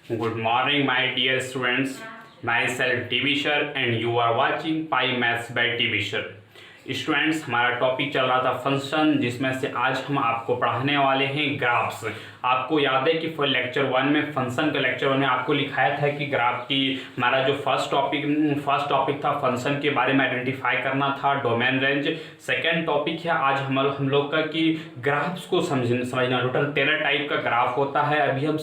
Good morning, my dear students. Myself Divisher and you are watching Pi Maths by Divisher. Students, हमारा topic चल रहा था function, जिसमें से आज हम आपको पढ़ाने वाले हैं ग्राफ्स। आपको याद है कि लेक्चर 1 में फंक्शन का लेक्चर 1 में आपको लिखाया था कि ग्राफ की हमारा जो फर्स्ट टॉपिक था फंक्शन के बारे में आइडेंटिफाई करना था, डोमेन रेंज। सेकंड टॉपिक है आज हम लोग का कि ग्राफ्स को समझना। टोटल 13 टाइप का ग्राफ होता है। अभी हम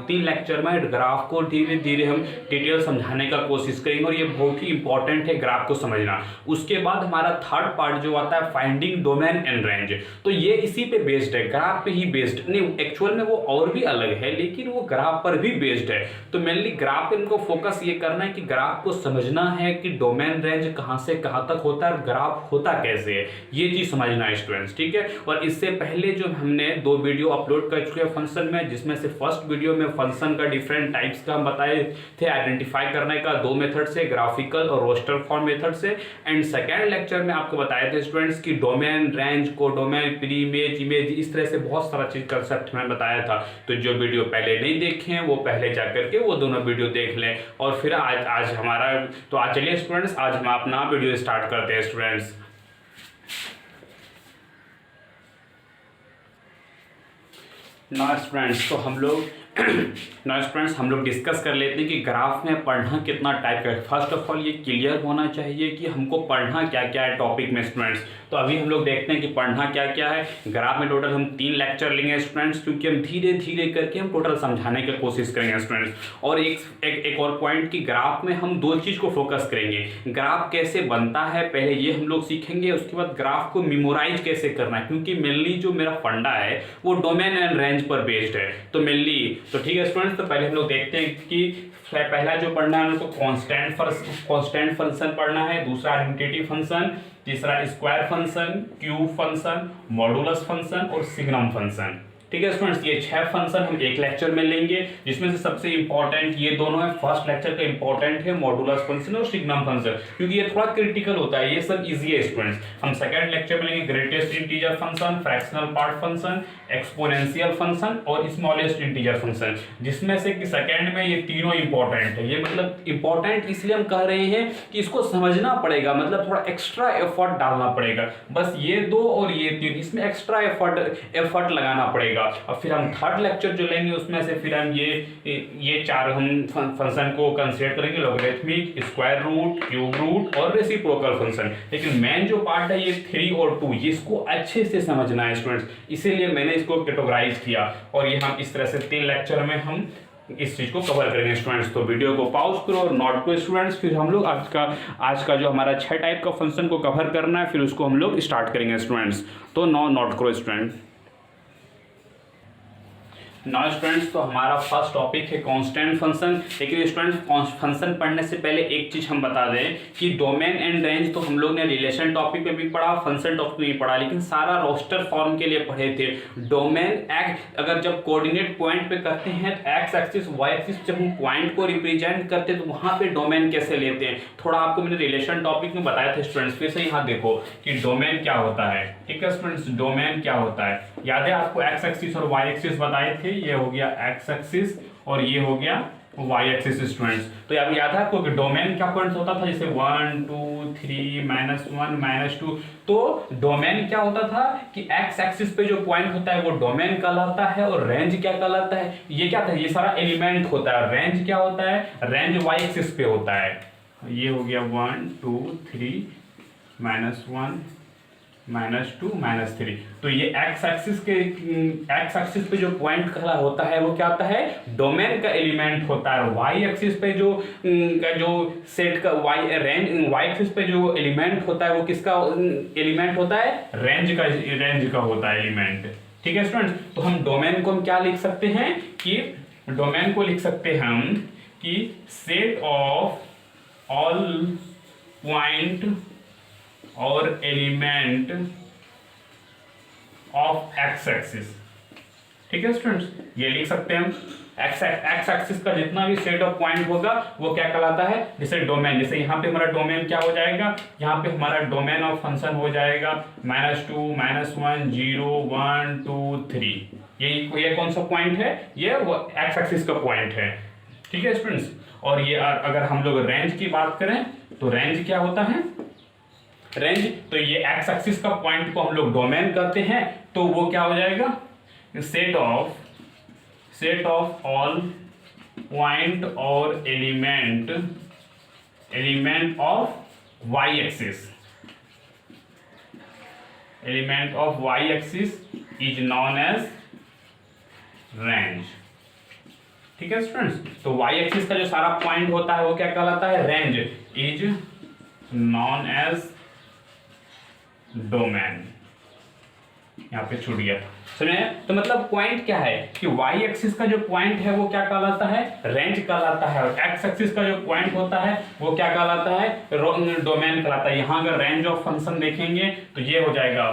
3 लेक्चर में ग्राफ को धीरे धीरे हम डिटेल समझाने का कोशिश करेंगे और ये बहुत ही इंपॉर्टेंट है ग्राफ को समझना। उसके बाद हमारा थर्ड पार्ट जो आता है फाइंडिंग डोमेन एंड रेंज, तो ये इसी पे बेस्ड है, ग्राफ पे ही बेस्ड नहीं। एक्चुअल में वो और भी अलग है लेकिन वो ग्राफ पर भी बेस्ड है। तो मेनली ग्राफ पे इनको फोकस ये करना है कि ग्राफ को समझना है कि डोमेन रेंज कहां से कहां तक होता है और ग्राफ होता कैसे है, ये चीज समझना है स्टूडेंट्स, ठीक है। और इससे पहले जो हमने 2 वीडियो अपलोड कर चुके हैं फंक्शन में, जिसमें से फर्स्ट वीडियो में फंक्शन का डिफरेंट टाइप्स का हम बताए थे आइडेंटिफाई करने का 2 मेथड से, ग्राफिकल और रोस्टर फॉर्म मेथड से। एंड सेकेंड लेक्चर में आपको बताए थे स्टूडेंट्स की डोमेन रेंज को डोमेन प्री इमेज इस तरह से बहुत सारा चीज कंसेप्ट में बताया था। तो जो वीडियो पहले नहीं देखे हैं वो पहले जाकर के वो दोनों वीडियो देख लें। और फिर आज हमारा तो आज चलिए स्टूडेंट्स, आज हम अपना वीडियो स्टार्ट करते हैं स्टूडेंट्स। ना स्टूडेंट्स तो हम लोग डिस्कस कर लेते हैं कि ग्राफ में पढ़ना कितना टाइप का है। फर्स्ट ऑफ ऑल ये क्लियर होना चाहिए कि हमको पढ़ना क्या क्या है टॉपिक में स्टूडेंट्स। तो अभी हम लोग देखते हैं कि पढ़ना क्या क्या है। ग्राफ में टोटल हम 3 लेक्चर लेंगे स्टूडेंट्स, क्योंकि हम धीरे धीरे करके हम टोटल समझाने की कोशिश करेंगे स्टूडेंट्स। और एक और पॉइंट कि ग्राफ में हम 2 चीज़ को फोकस करेंगे। ग्राफ कैसे बनता है पहले ये हम लोग सीखेंगे, उसके बाद ग्राफ को मेमोराइज कैसे करना है, क्योंकि मेनली जो मेरा फंडा है वो डोमेन एंड रेंज पर बेस्ड है। तो मेनली तो ठीक है स्टूडेंट्स, तो पहले हम लोग देखते हैं कि पहला जो पढ़ना है उनको कांस्टेंट फंक्शन पढ़ना है, दूसरा आइडेंटिटी फंक्शन, तीसरा square function, cube function, modulus function और सिग्नम फंक्शन। ठीक है स्टूडेंट्स, ये 6 फंक्शन हम एक लेक्चर में लेंगे, जिसमें से सबसे इंपॉर्टेंट ये दोनों है। फर्स्ट लेक्चर का इंपॉर्टेंट है मॉडुलस फंक्शन और सिग्नम फंक्शन, क्योंकि ये थोड़ा क्रिटिकल होता है, ये सब इजी है स्टूडेंट्स। हम सेकंड लेक्चर में लेंगे greatest integer function, fractional part function, exponential function और स्मॉलेस्ट इंटीजर फंक्शन, जिसमें से कि सेकंड में ये तीनों इंपॉर्टेंट है। ये मतलब इंपॉर्टेंट इसलिए हम कह रहे हैं कि इसको समझना पड़ेगा, मतलब थोड़ा एक्स्ट्रा एफर्ट डालना पड़ेगा। बस ये 2 और ये 3 इसमें एक्स्ट्रा एफर्ट लगाना पड़ेगा। और फिर हम थर्ड लेक्चर जो लेंगे उसमें से फिर हम ये 4 हम फंक्शन को कंसीडर करेंगे, logarithmic, square root, cube root और रेसिप्रोकल फंक्शन। लेकिन मेन जो पार्ट है ये 3 और 2, इसको अच्छे से समझना है स्टूडेंट्स, इसीलिए मैंने इसको कैटेगराइज किया। और ये हम इस तरह से 3 लेक्चर में हम इस चीज को कवर करेंगे स्टूडेंट्स। तो वीडियो को पॉज करो और नोट करो स्टूडेंट्स। फिर हम लोग आज का जो हमारा 6 टाइप का फंक्शन को कवर करना है, फिर उसको हम लोग स्टार्ट करेंगे स्टूडेंट्स। तो नोट करो स्टूडेंट्स। नाउ स्टूडेंट्स, तो हमारा फर्स्ट टॉपिक है कांस्टेंट फंक्शन। लेकिन स्टूडेंट्स फंक्शन पढ़ने से पहले एक चीज हम बता दें कि डोमेन एंड रेंज तो हम लोग ने रिलेशन टॉपिक पे भी पढ़ा, फंक्शन टॉपिक में भी पढ़ा, लेकिन सारा रोस्टर फॉर्म के लिए पढ़े थे। डोमेन एक्ट अगर जब कोऑर्डिनेट पॉइंट पे करते हैं तो एक्स एक्सिस वाई एक्सिस, जब हम पॉइंट को रिप्रेजेंट करते हैं तो वहां पे डोमेन कैसे लेते हैं, थोड़ा आपको मैंने रिलेशन टॉपिक में बताया था स्टूडेंट्स। फिर से यहाँ देखो कि डोमेन क्या होता है। ठीक है स्टूडेंट्स, डोमेन क्या होता है, याद है आपको एक्स एक्सिस और वाई एक्सिस बताए थे। ये हो गया एक्स एक्सिस और ये हो गया वाई एक्सिस स्टूडेंट्स। तो याद है आपको कि डोमेन क्या पॉइंट्स होता था, जैसे 1 2 3 -1 -2। तो डोमेन क्या होता था कि एक्स एक्सिस पे जो पॉइंट होता है वो डोमेन कहलाता है, और रेंज क्या कहलाता है, ये क्या था, ये सारा एलिमेंट होता है। रेंज क्या होता है, रेंज वाई एक्सिस पे होता है। ये हो गया 1 2 3 -1 -2 -3। तो ये एक्स एक्सिस पे जो पॉइंट खड़ा होता है वो क्या होता है, डोमेन का एलिमेंट होता है। वाई एक्सिस पे जो सेट का वाई एक्सिस पे जो एलिमेंट होता है वो किसका एलिमेंट होता है, रेंज का होता है एलिमेंट। ठीक है स्टूडेंट्स, तो हम डोमेन को हम क्या लिख सकते हैं कि डोमेन को लिख सकते हैं हम कि सेट ऑफ ऑल पॉइंट और एलिमेंट ऑफ एक्स एक्सिस। ठीक है स्टूडेंट्स, ये लिख सकते हैं हम एक्स एक्सिस का जितना भी सेट ऑफ पॉइंट होगा वो क्या कहलाता है, जैसे डोमेन। जैसे यहाँ पे हमारा डोमेन क्या हो जाएगा, यहाँ पे हमारा डोमेन ऑफ फंक्शन हो जाएगा -2 -1 0 1 2 3। ये कौन सा पॉइंट है, ये एक्स एक्सिस का पॉइंट है, ठीक है स्टूडेंट्स। और ये अगर हम लोग रेंज की बात करें तो रेंज क्या होता है, रेंज तो ये एक्स एक्सिस का पॉइंट को हम लोग डोमेन कहते हैं, तो वो क्या हो जाएगा, सेट ऑफ ऑल पॉइंट और element of y axis, element of y axis is known as range, ठीक है स्टूडेंट्स। तो वाई एक्सिस का जो सारा पॉइंट होता है वो क्या कहलाता है, range is known as domain, यहाँ पे छूट गया, सुनिए। तो मतलब पॉइंट क्या है कि वाई एक्सिस का जो पॉइंट है वो क्या कहलाता है, रेंज कहलाता है, और एक्स एक्सिस का जो पॉइंट होता है वो क्या कहलाता है, डोमेन कहलाता है। यहाँ अगर रेंज ऑफ फंक्शन देखेंगे तो ये हो जाएगा,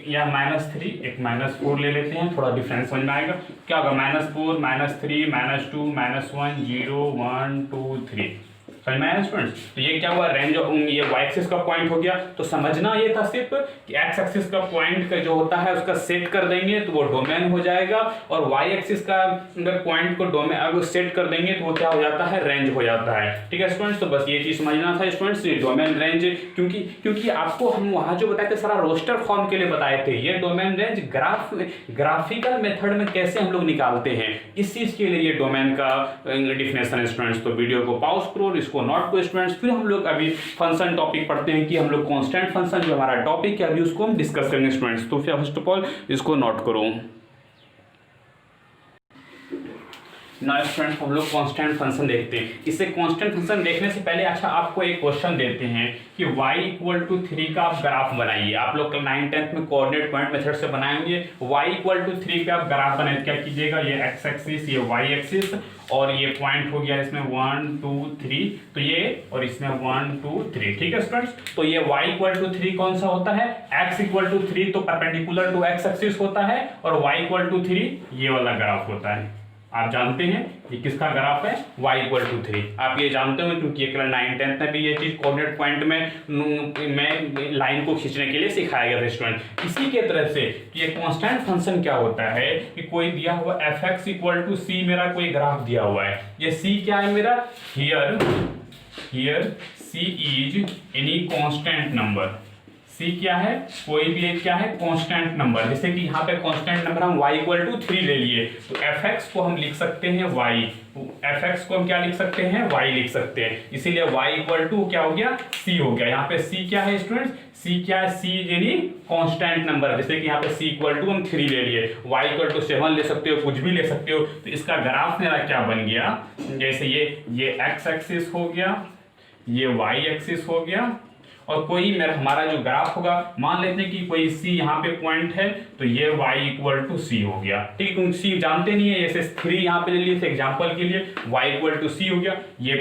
या -3 एक -4 ले लेते हैं, थोड़ा डिफरेंस समझ में आएगा। क्या होगा, -4 -3 -2 -1 0 1 2 3, समझ में आया स्टूडेंट्स। तो ये क्या हुआ, रेंज ये वाई एक्सिस का पॉइंट हो गया। तो समझना ये था सिर्फ कि एक्स एक्सिस का पॉइंट का जो होता है उसका सेट कर देंगे तो वो डोमेन हो जाएगा, और वाई एक्सिस का अगर पॉइंट को डोमेन अगर सेट कर देंगे तो वो क्या हो जाता है, रेंज हो जाता है, ठीक है स्टूडेंट्स। तो बस ये चीज समझना था स्टूडेंट्स, डोमेन रेंज, क्योंकि आपको हम वहाँ जो बताए थे सारा रोस्टर फॉर्म के लिए बताए थे, ये डोमेन रेंज ग्राफिकल मेथड में कैसे हम लोग निकालते हैं, इस चीज के लिए ये डोमेन का डिफिनेशन है स्टूडेंट्स। तो वीडियो को पॉज करो, इसको नोट को स्टूडेंट्स, फिर हम लोग अभी फंक्शन टॉपिक पढ़ते हैं कि हम लोग कांस्टेंट फंक्शन जो हमारा टॉपिक है अभी उसको हम डिस्कस करेंगे स्टूडेंट्स। तो फिर फर्स्ट ऑफ ऑल इसको नोट करो। ना स्टूडेंट हम लोग कांस्टेंट फंक्शन देखते हैं। इससे कांस्टेंट फंक्शन देखने से पहले अच्छा आपको एक क्वेश्चन देते हैं कि y = 3 का आप ग्राफ बनाइए। आप लोग 9th 10th में कोऑर्डिनेट पॉइंट मेथड से बनाएंगे। y = 3 पे आप ग्राफ बनाए, क्या कीजिएगा, ये x एक्सिस ये y एक्सिस और ये पॉइंट हो गया इसमें 1 2 3, तो ये और इसमें 1 2 3, ठीक है स्टूडेंट्स। तो ये y = 3 कौन सा होता है, x = 3 तो परपेंडिकुलर टू x एक्सिस होता है, और y = 3 ये वाला ग्राफ होता है। आप जानते हैं ये किसका ग्राफ है, y = 3। आप ये जानते हो क्योंकि ये 9th 10th में भी ये चीज कोऑर्डिनेट पॉइंट में लाइन को खींचने के लिए सिखाया गया था स्टूडेंट। इसी के तरह से ये कांस्टेंट फंक्शन क्या होता है कि कोई दिया हुआ f(x) = c, मेरा कोई ग्राफ दिया हुआ है, ये c क्या है मेरा, here c is any constant number. c क्या है, कोई भी एक क्या है कांस्टेंट नंबर, जैसे कि यहाँ पे कांस्टेंट नंबर हम y = 3 ले लिए, तो fx को हम लिख सकते हैं y, fx को हम क्या लिख सकते हैं, y लिख सकते हैं, इसीलिए y = क्या हो गया, c हो गया। यहाँ पे c क्या है स्टूडेंट्स, c क्या है, c यानी कांस्टेंट नंबर, जैसे कि यहाँ पे c = हम 3 ले लिए, y = 7 ले सकते हो, कुछ भी ले सकते हो। तो इसका ग्राफ मेरा क्या बन गया, जैसे ये x एक्सिस हो गया, ये y एक्सिस हो गया, और कोई मेरा हमारा जो ग्राफ होगा, मान लेते हैं कि कोई c यहाँ पे पॉइंट है, तो ये y = c हो गया, ठीक है। क्योंकि c जानते नहीं है, जैसे 3 यहाँ पे ले लिए थे एग्जांपल के लिए, y = c हो गया। ये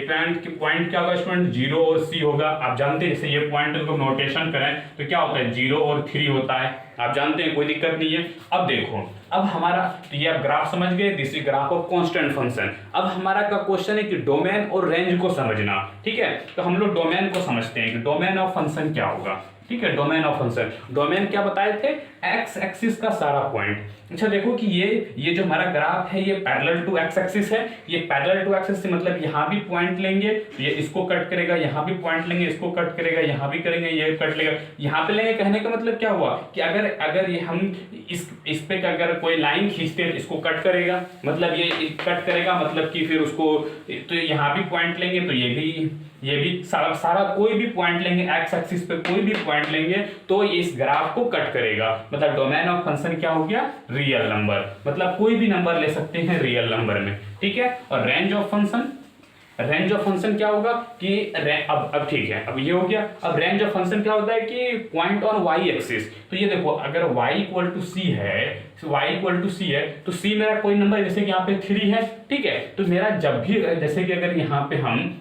पॉइंट क्या होगा स्टूडेंट, 0 और c होगा। आप जानते हैं जैसे ये पॉइंट को नोटेशन करें तो क्या होता है, 0 और 3 होता है, आप जानते हैं, कोई दिक्कत नहीं है। अब देखो, अब हमारा तो ये आप ग्राफ समझ गए, this is graph of constant function. अब हमारा का क्वेश्चन है कि डोमेन और रेंज को समझना, ठीक है। तो हम लोग डोमेन को समझते हैं कि डोमेन ऑफ फंक्शन क्या होगा, ठीक है। डोमेन ऑफ फंक्शन, डोमेन क्या बताए थे, एक्स एक्सिस का सारा पॉइंट। अच्छा देखो कि ये जो हमारा ग्राफ है ये पैरेलल टू एक्स एक्सिस है, ये पैरेलल टू एक्सिस से मतलब यहाँ भी पॉइंट लेंगे तो ये इसको कट करेगा, यहाँ भी पॉइंट लेंगे इसको कट करेगा, यहाँ भी करेंगे ये कट लेगा, यहाँ पे लेंगे। कहने का मतलब क्या हुआ कि अगर ये हम इस पे अगर कोई लाइन खींचते हैं तो इसको कट करेगा, मतलब ये कट करेगा, मतलब कि फिर उसको तो यहाँ भी पॉइंट लेंगे तो ये भी सारा कोई भी पॉइंट लेंगे, एक्स एक्सिस पे कोई भी पॉइंट लेंगे तो ये इस ग्राफ को कट करेगा। मतलब डोमेन ऑफ फंक्शन क्या हो गया, रियल नंबर, मतलब कोई भी नंबर ले सकते हैं रियल नंबर में, ठीक है। और रेंज ऑफ फंक्शन क्या होगा कि अब ठीक है, अब ये हो गया। अब रेंज ऑफ फंक्शन क्या होता है कि पॉइंट ऑन वाई एक्सिस। तो ये देखो अगर y = c है तो c मेरा कोई नंबर, जैसे कि यहाँ पे 3 है, ठीक है। तो मेरा जब भी जैसे कि अगर यहाँ पे हम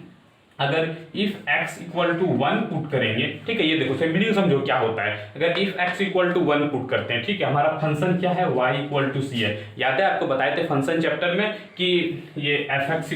अगर if x = 1 पुट करेंगे, ठीक है, ये देखो मीनिंग समझो क्या होता है। अगर if x = 1 पुट करते हैं, ठीक है, हमारा फंक्शन क्या है, y = c है। याद है आपको बताए थे फंक्शन चैप्टर में कि ये fx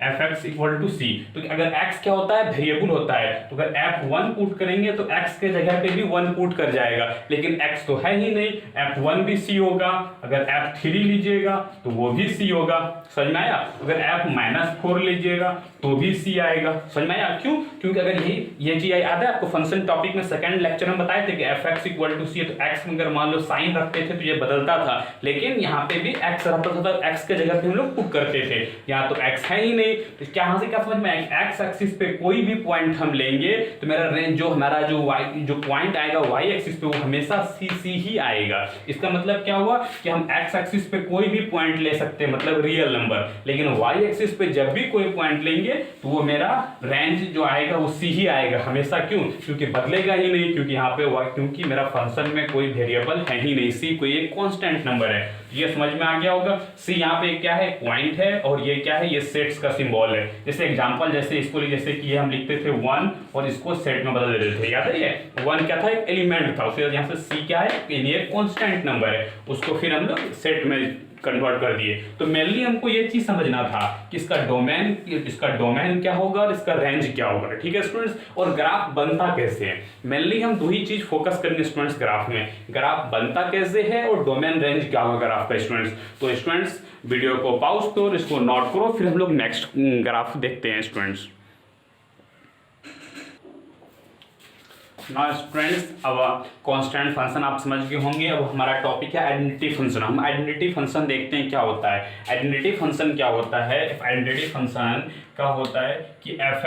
f x equal to c. तो अगर एक्स क्या होता है, वेरिएबल होता है, तो अगर f1 पुट करेंगे तो x के जगह पे भी 1 पुट कर जाएगा, लेकिन x तो है ही नहीं, f1 भी c होगा, अगर f3 लीजिएगा तो वो भी c होगा, समझ में आया। अगर f-4 लीजिएगा तो भी c आएगा, समझ में आया। क्यों? क्योंकि अगर ये चीज याद है आपको, फंक्शन टॉपिक में सेकंड लेक्चर में बताए थे कि एफ एक्स इक्वल टू सी है, तो x अगर मान लो साइन रखते थे तो ये बदलता था, लेकिन यहाँ पे भी x रहता था, तो x के जगह पे हम लोग पुट करते थे। यहाँ तो x है ही नहीं, तो यहाँ से क्या समझ में आएगा, x एक्सिस पे कोई भी पॉइंट हम लेंगे तो मेरा रेंज जो हमारा जो पॉइंट आएगा y एक्सिस पे वो हमेशा c ही आएगा। इसका मतलब क्या हुआ कि हम x एक्सिस पे कोई भी पॉइंट ले सकते हैं, मतलब रियल नंबर, लेकिन y एक्सिस पे जब भी कोई पॉइंट लेंगे तो वो मेरा रेंज जो आएगा वो c ही आएगा हमेशा। क्यों? क्योंकि बदलेगा ही नहीं, क्योंकि यहाँ पे क्योंकि मेरा फंक्शन में कोई वेरिएबल है ही नहीं, c कोई एक कांस्टेंट नंबर है। ये समझ में आ गया होगा। c यहाँ पे क्या है, पॉइंट है, और ये क्या है, ये सेट्स का सिंबल है। जैसे एग्जांपल, जैसे इसको जैसे कि हम लिखते थे 1 और इसको सेट में बदल देते थे, याद है। ये 1 क्या था, एक एलिमेंट था, उसके यहाँ से c क्या है, ये कांस्टेंट नंबर है, उसको फिर हम लोग सेट में कन्वर्ट कर दिए। तो मेनली हमको ये चीज समझना था कि इसका डोमेन क्या होगा और इसका रेंज क्या होगा, ठीक है स्टूडेंट्स। और ग्राफ बनता कैसे है, मेनली हम दो ही चीज फोकस करेंगे स्टूडेंट्स ग्राफ में, ग्राफ बनता कैसे है और डोमेन रेंज क्या होगा ग्राफ का स्टूडेंट्स। तो स्टूडेंट्स वीडियो को पॉज करो, इसको नोट करो, फिर हम लोग नेक्स्ट ग्राफ देखते हैं स्टूडेंट्स। नाउ स्टूडेंट्स, अब कांस्टेंट फंक्शन आप समझ गए होंगे। अब हमारा टॉपिक है आइडेंटिटी फंक्शन। हम आइडेंटिटी फंक्शन देखते हैं क्या होता है। आइडेंटिटी फंक्शन क्या होता है, आइडेंटिटी फंक्शन का होता है कि f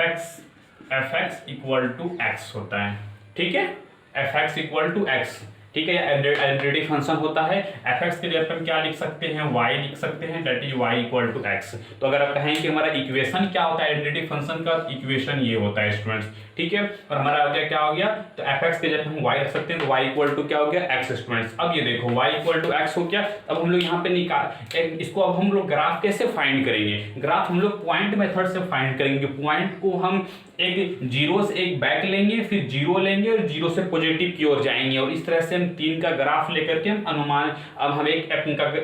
x equal to x होता है, ठीक है, f x equal to x, ठीक है। आइडेंटिटी फंक्शन होता है, एफ एक्स के लिए अपन क्या लिख सकते हैं, y लिख सकते हैं, that is y equal to x. तो अगर आप कहें कि हमारा इक्वेशन क्या होता है आइडेंटिटी फंक्शन का, इक्वेशन ये होता है स्टूडेंट्स, ठीक है। और हमारा हो गया क्या हो गया, तो एफ एक्स के जब हम y रख सकते हैं तो y इक्वल टू क्या हो गया, एक्स स्टूडेंट्स। अब ये देखो y इक्वल टू एक्स हो गया। अब हम लोग यहाँ पे इसको अब हम लोग ग्राफ कैसे फाइंड करेंगे, ग्राफ हम लोग पॉइंट मेथड से फाइंड करेंगे। पॉइंट को हम एक जीरो से एक बैक लेंगे, फिर जीरो लेंगे और जीरो से पॉजिटिव की ओर जाएंगे, और इस तरह से हम 3 का ग्राफ लेकर के हम अनुमान, अब हम एक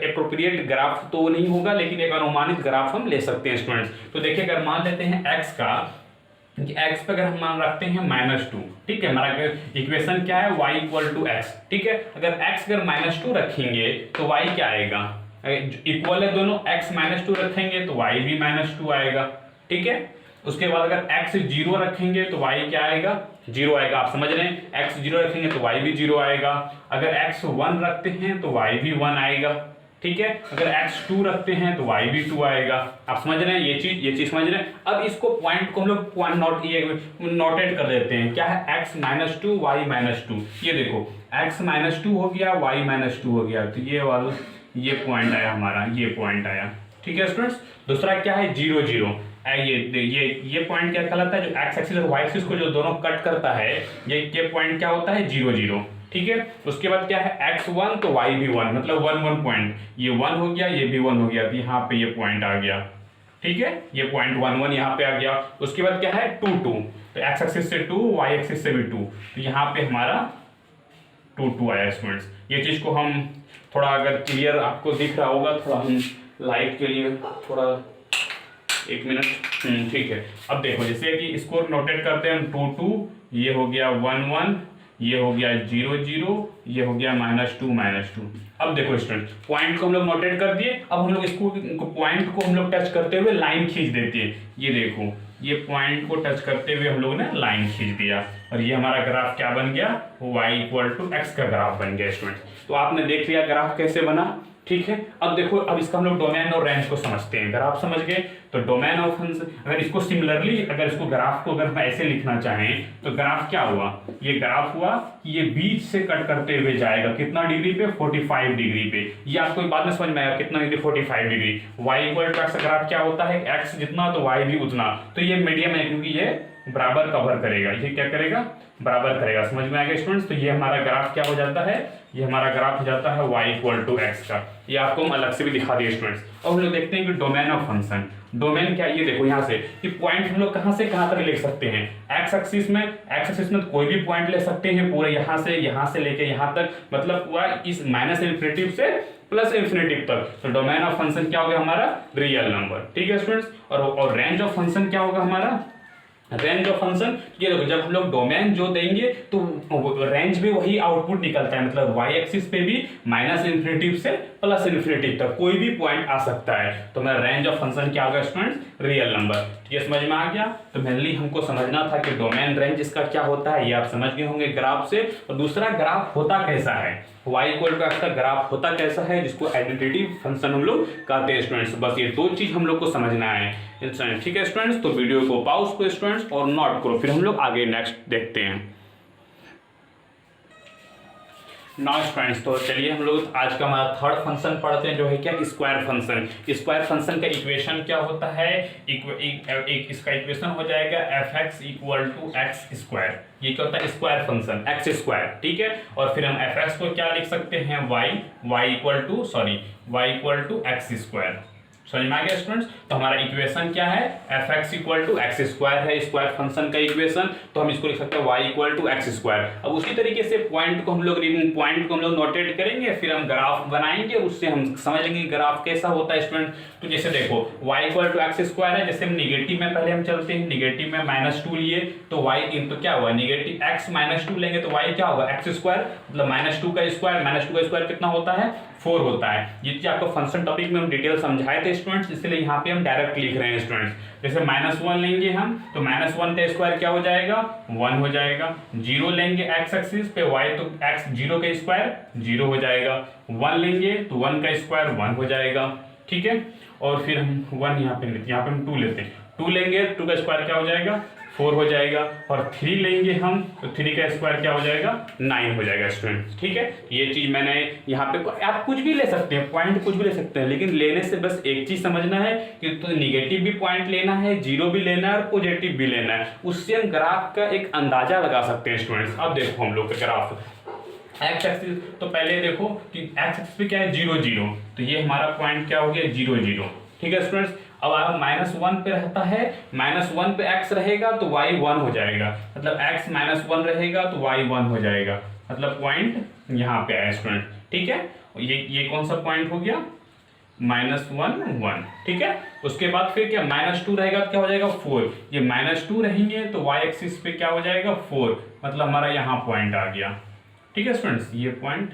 एप्रोप्रिएट ग्राफ तो नहीं होगा, लेकिन एक अनुमानित ग्राफ हम ले सकते हैं स्टूडेंट्स। तो देखिए अगर मान लेते हैं x का, कि x पे अगर हम मान रखते हैं -2, ठीक है, हमारा इक्वेशन क्या है, y इक्वल टू एक्स, ठीक है। अगर x अगर -2 रखेंगे तो y क्या आएगा, इक्वल है दोनों, x -2 रखेंगे तो y भी -2 आएगा, ठीक है। उसके बाद अगर x 0 रखेंगे तो y क्या आएगा, 0 आएगा। आप समझ रहे हैं, x 0 रखेंगे तो y भी 0 आएगा। अगर x 1 रखते हैं तो y भी 1 आएगा, ठीक है। अगर x 2 रखते हैं तो y भी 2 आएगा। आप समझ रहे हैं ये चीज समझ रहे हैं। अब इसको पॉइंट को हम लोग नोटेट कर देते हैं, क्या है, x -2 y -2। ये देखो x -2 हो गया, y -2 हो गया, तो ये वाला ये पॉइंट आया हमारा, ये पॉइंट आया, ठीक है स्टूडेंट्स। दूसरा क्या है, 0 0, ये पॉइंट क्या कहलाता है, जो x एक्सिस और y एक्सिस को जो दोनों कट करता है, ये पॉइंट क्या होता है, 0 0, ठीक है। उसके बाद क्या है, x1 तो y भी 1, मतलब 1 1 पॉइंट, ये 1 हो गया, ये भी 1 हो गया, तो यहाँ पे ये पॉइंट आ गया, ठीक है, ये पॉइंट 1 1 यहाँ पे आ गया। उसके बाद क्या है, 2 2, तो x एक्सिस से 2, y एक्सिस से भी 2, तो यहाँ पे हमारा 2 2 आया स्टूडेंट्स। ये चीज को हम थोड़ा अगर क्लियर आपको दिख रहा होगा, थोड़ा हम लाइट के लिए थोड़ा 1 मिनट, ठीक है। अब देखो जैसे कि इसको नोटेट करते हैं हम, 2 2, ये हो गया 1 1, ये हो गया 0 0, ये हो गया -2 -2। अब देखो स्टूडेंट, पॉइंट को हम लोग नोटेट कर दिए। अब हम लोग इसको पॉइंट को हम लोग टच करते हुए लाइन खींच देते हैं। ये देखो, ये पॉइंट को टच करते हुए हम लोग ने लाइन खींच दिया, और ये हमारा ग्राफ क्या बन गया, y इक्वल टू एक्स का ग्राफ बन गया स्टूडेंट। तो आपने देख लिया ग्राफ कैसे बना, ठीक है। अब देखो, अब इसका हम लोग डोमेन और रेंज को समझते हैं। अगर आप समझ गए तो डोमेन ऑफ फंक्शन, अगर इसको सिमिलरली, अगर इसको ग्राफ को अगर हम ऐसे लिखना चाहें तो ग्राफ क्या हुआ, ये ग्राफ हुआ कि ये बीच से कट करते हुए जाएगा, कितना डिग्री पे, 45 डिग्री पे। ये आपको बाद में समझ में आएगा कितना degree, 45 degree. y equal to x graph क्या होता है, x जितना तो y भी उतना, तो ये मीडियम है क्योंकि ये बराबर कवर करेगा, ये क्या करेगा, बराबर करेगा। समझ में आ गया स्टूडेंट्स। तो ये हमारा ग्राफ क्या हो जाता है, ये हमारा ग्राफ हो जाता है y इक्वल टू एक्स का। ये आपको हम अलग से भी दिखा दिए स्टूडेंट्स। अब हम लोग देखते हैं कि डोमेन ऑफ फंक्शन, डोमेन क्या, ये देखो यहाँ से कि पॉइंट हम लोग कहाँ से कहाँ तक ले सकते हैं, एक्स एक्सिस में कोई भी पॉइंट ले सकते हैं, पूरे यहाँ से लेके यहाँ तक, मतलब पूरा इस माइनस इन्फिनिटी से प्लस इन्फिनिटी तक। तो डोमेन ऑफ फंक्शन क्या होगा हमारा, रियल नंबर। ठीक है स्टूडेंट्स, और रेंज ऑफ फंक्शन क्या होगा हमारा, रेंज ऑफ फंक्शन, ये देखो जब हम लोग डोमेन जो देंगे तो रेंज में वही आउटपुट निकलता है, मतलब वाई एक्सिस पे भी माइनस इन्फिनिटी से प्लस इन्फिनिटी तक कोई भी पॉइंट आ सकता है। तो मेरा रेंज ऑफ फंक्शन क्या होगा स्टूडेंट्स, रियल नंबर। ये समझ में आ गया। तो मेनली हमको समझना था कि डोमेन रेंज इसका क्या होता है, ये आप समझ गए होंगे ग्राफ से। और दूसरा ग्राफ होता कैसा है, y इक्वल टू एक्स का ग्राफ होता कैसा है, जिसको आइडेंटिटी फंक्शन हम लोग कहते हैं स्टूडेंट्स। बस ये दो चीज हम लोग को समझना है। ठीक है स्टूडेंट्स, तो वीडियो को पॉज करो स्टूडेंट्स और नोट करो, फिर हम लोग आगे नेक्स्ट देखते हैं। नाउ स्टूडेंट्स, तो चलिए हम लोग आज का हमारा थर्ड फंक्शन पढ़ते हैं, जो है क्या, स्क्वायर फंक्शन। स्क्वायर फंक्शन का इक्वेशन क्या होता है, इसका इक्वेशन हो जाएगा f x equal to x square. ये क्या होता है, स्क्वायर फंक्शन एक्स स्क्वायर। ठीक है, और फिर हम एफ एक्स को क्या लिख सकते हैं, y equal to x square. समझ में आ गया स्टूडेंट्स। तो हमारा इक्वेशन क्या है, f x equal to x square है स्क्वायर फंक्शन का इक्वेशन। तो हम इसको लिख सकते हैं y equal to x square. अब उसी तरीके से पॉइंट को हम लोग नोटेट करेंगे, फिर हम ग्राफ बनाएंगे, उससे हम समझ लेंगे ग्राफ कैसा होता है स्टूडेंट। तो जैसे देखो y equal to x square है, जैसे हम निगेटिव में पहले हम चलते हैं, निगेटिव में -2 लिए तो वाई तो क्या हुआ, निगेटिव एक्स -2 लेंगे तो वाई क्या होगा, एक्स स्क्वायर, मतलब -2 का स्क्वायर कितना होता है, 4 होता है। ये चीज आपको फंक्शन टॉपिक में हम डिटेल समझाए थे स्टूडेंट्स, इसलिए यहाँ पे हम डायरेक्ट लिख रहे हैं स्टूडेंट्स। जैसे -1 लेंगे हम तो -1 का स्क्वायर क्या हो जाएगा, 1 हो जाएगा। 0 लेंगे एक्स एक्सिस पे y, तो x 0 का स्क्वायर 0 हो जाएगा। 1 लेंगे तो 1 का स्क्वायर 1 हो जाएगा। ठीक है, और फिर हम 1 यहाँ पे हम 2 लेते हैं, 2 लेंगे 2 का स्क्वायर क्या हो जाएगा, 4 हो जाएगा। और 3 लेंगे हम तो 3 का स्क्वायर क्या हो जाएगा, 9 हो जाएगा स्टूडेंट। ठीक है, ये चीज मैंने यहाँ पे, आप कुछ भी ले सकते हैं, पॉइंट कुछ भी ले सकते हैं, लेकिन लेने से बस एक चीज समझना है कि तो निगेटिव भी पॉइंट लेना है, 0 भी लेना है और पॉजिटिव भी लेना है, उससे हम ग्राफ का एक अंदाजा लगा सकते हैं स्टूडेंट्स। अब देखो हम लोग का ग्राफ एक्स एक्सिस, तो पहले देखो कि एक्स एक्सिस पे क्या है, 0 0, तो ये हमारा पॉइंट क्या हो गया, 0 0। ठीक है स्टूडेंट्स, अब अगर -1 पे रहता है, -1 पे x रहेगा तो y 1 हो जाएगा, मतलब x -1 रहेगा तो y 1 हो जाएगा, मतलब पॉइंट यहाँ पे आया स्टूडेंट। ठीक है, ये कौन सा पॉइंट हो गया, -1 1। ठीक है, उसके बाद फिर क्या, -2 रहेगा तो क्या हो जाएगा, 4। ये -2 रहेंगे तो y एक्सिस पे क्या हो जाएगा, 4, मतलब हमारा यहाँ पॉइंट आ गया। ठीक है स्टूडेंट्स, ये पॉइंट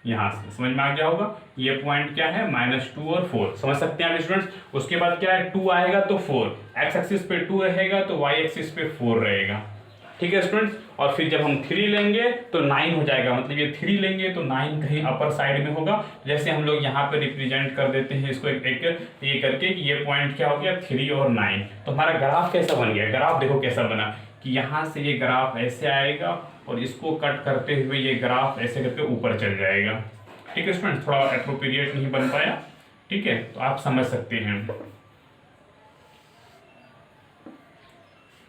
यहाँ से समझ में आ गया होगा, ये पॉइंट क्या है, -2 और 4, समझ सकते हैं आप स्टूडेंट्स। उसके बाद क्या है, 2 आएगा तो 4, x एक्सिस पे 2 रहेगा तो y एक्सिस पे 4 रहेगा। ठीक है स्टूडेंट्स, और फिर जब हम 3 लेंगे तो 9 हो जाएगा, मतलब ये 3 लेंगे तो 9 कहीं अपर साइड में होगा। जैसे हम लोग यहाँ पे रिप्रेजेंट कर देते हैं इसको एक ये करके कि ये पॉइंट क्या हो गया, 3 और 9। तो हमारा ग्राफ कैसा बन गया, ग्राफ देखो कैसा बना कि यहाँ से ये ग्राफ ऐसे आएगा और इसको कट करते हुए ये ग्राफ ऐसे करके ऊपर चल जाएगा। ठीक है स्टूडेंट्स, थोड़ा एप्रोप्रिएट नहीं बन पाया। ठीक है, तो आप समझ सकते हैं।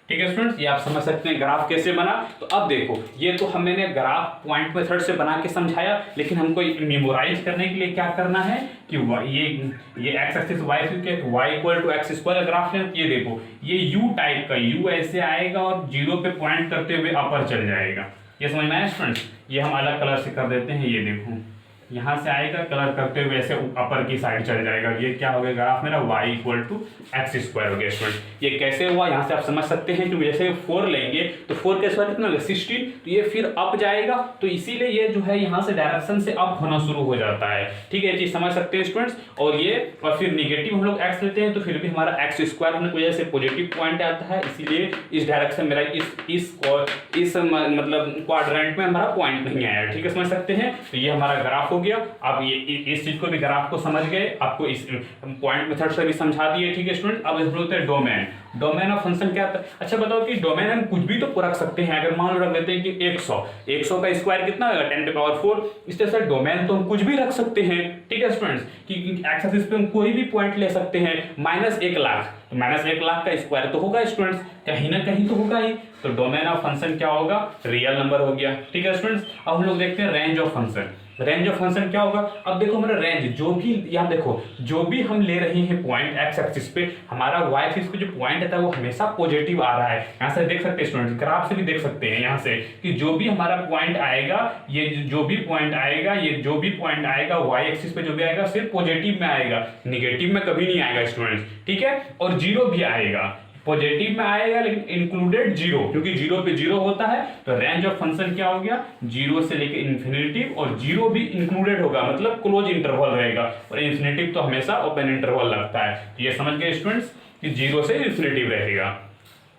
ठीक है स्टूडेंट्स, ये आप समझ सकते हैं ग्राफ कैसे बना। तो अब देखो, ये तो मैंने ग्राफ पॉइंट मेथड से बना के समझाया, लेकिन हमको मेमोराइज करने के लिए क्या करना है कि ये x axis y equal to x square graph है। ये देखो, ये यू टाइप का, यू ऐसे आएगा और 0 पे पॉइंट करते हुए अपर चल जाएगा। ये समझ में आया स्टूडेंट्स, ये हम अलग कलर से कर देते हैं। ये देखो यहाँ से आएगा कलर करते हुए ऐसे अपर की साइड चल जाएगा। ये क्या हो गया ग्राफ मेरा, y equal to x square हो गया स्टूडेंट। ये कैसे हुआ यहाँ से आप समझ सकते हैं, क्योंकि जैसे 4 लेंगे तो 4 का स्क्वायर कितना होगा, 16, तो ये फिर अप जाएगा, तो इसीलिए ये जो है यहाँ से डायरेक्शन से अप होना शुरू हो जाता है। ठीक है, ये चीज समझ सकते हैं स्टूडेंट्स। और फिर निगेटिव हम लोग x लेते हैं तो फिर भी हमारा एक्स स्क्वायर होने की वजह से पॉजिटिव पॉइंट आता है, इसीलिए इस डायरेक्शन मेरा इस मतलब क्वाड्रेंट में हमारा पॉइंट नहीं आया। ठीक है, समझ सकते हैं। तो ये हमारा ग्राफ हो गया। अब ये इस चीज को भी ग्राफ को समझ गए, आपको इस पॉइंट मेथड से भी समझा दिए। ठीक है स्टूडेंट, अब हम बोलते हैं डोमेन ऑफ फंक्शन क्या होता है। अच्छा बताओ कि डोमेन हम कुछ भी तो रख सकते हैं। अगर मान लो रख देते हैं कि 100 का स्क्वायर कितना होगा, 10⁴। इस तरह से डोमेन तो हम कुछ भी रख सकते हैं। ठीक है स्टूडेंट्स, कि एक्स एक्सिस पे हम कोई भी पॉइंट ले सकते हैं। -1 लाख, तो -1 लाख का स्क्वायर तो होगा स्टूडेंट्स, कहीं ना कहीं तो होगा ही। तो डोमेन ऑफ फंक्शन क्या होगा, रियल नंबर हो गया। ठीक है स्टूडेंट्स, अब हम लोग देखते हैं range of function. Range of function क्या होगा? अब देखो मेरा रेंज जो भी, यहाँ देखो जो भी हम ले रहे हैं पॉइंट एक्स एक्सिस पे, हमारा वाई एक्सिस पे जो पॉइंट आता है वो हमेशा पॉजिटिव आ रहा है। यहाँ से देख सकते हैं स्टूडेंट्स, ग्राफ से भी देख सकते हैं यहाँ से कि जो भी हमारा पॉइंट आएगा, ये जो भी पॉइंट आएगा, ये जो भी पॉइंट आएगा वाई एक्सिस पे जो भी आएगा सिर्फ पॉजिटिव में आएगा, निगेटिव में कभी नहीं आएगा स्टूडेंट्स, ठीक है। और जीरो भी आएगा, पॉजिटिव में आएगा लेकिन इंक्लूडेड जीरो, क्योंकि जीरो पे जीरो होता है। तो रेंज ऑफ फंक्शन क्या हो गया? जीरो से लेके इन्फिनिटी, और जीरो भी इंक्लूडेड होगा, मतलब क्लोज इंटरवल रहेगा, और इन्फिनिटी तो हमेशा ओपन इंटरवल लगता है। तो ये समझ गए स्टूडेंट्स कि जीरो से इन्फिनिटी रहेगा,